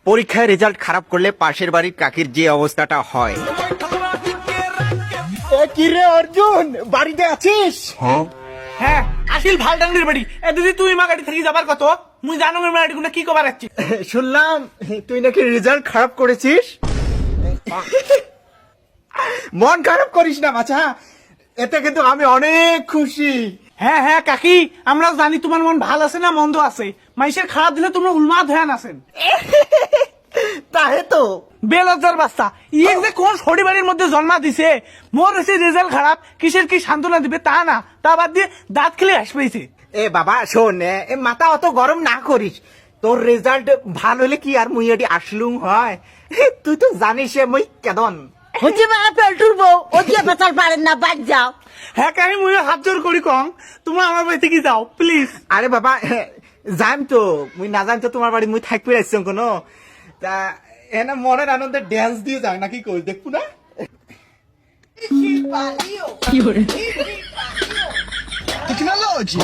পরীক্ষায় রেজাল্ট খারাপ করলে পাশের বাড়ির কাকির যে অবস্থাটা হয়। কি রে অর্জুন, বাড়িতে আছিস? হ্যাঁ আসিল ভাল ডাঙ্গির বাড়ি। এ দিদি তুই মা গাড়ি থেকে যাবার কত মুই জানো না গাড়ি গুলো কি কবার আছি। শুনলাম তুই নাকি রেজাল্ট খারাপ করেছিস। মন খারাপ করিস না বাছা, এতে কিন্তু আমি অনেক খুশি। হ্যাঁ হ্যাঁ কাকি, আমরাও জানি তোমার মন ভাল আছে না মন্দ আছে। মাইসের খারাপ দিলে তোমরা উন্মাদ হয়ে আছেন। তাহে তো বেলজ্জার বাচ্চা ইয়ে যে কোন সরি বাড়ির মধ্যে জন্মা দিছে। মোর হচ্ছে রেজাল্ট খারাপ, কিসের কি সান্ত্বনা দিবে তা না, তা বাদ দিয়ে দাঁত খেলে হাসপাইছে। এ বাবা শোন, মাথা অত গরম না করিস। তোর রেজাল্ট ভালো হলে কি আর মুই এটি আসলুম হয়? তুই তো জানিস মুই কেদন। হচ্ছে মানে পেল্টুর বউ ওদিকে পেঁচাল পারেন না, বাদ যাও। হ্যাঁ কাকি মুই হাত জোর করি কম, তোমরা আমার বাড়ি থেকে যাও প্লিজ। আরে বাবা যাইম তো, মুই না যাইম তো তোমার বাড়ি, মুই থাকবে আসছি কোনো। তা এনে মনের আনন্দে ড্যান্স দিয়ে যাও নাকি কই দেখবো না? Technology.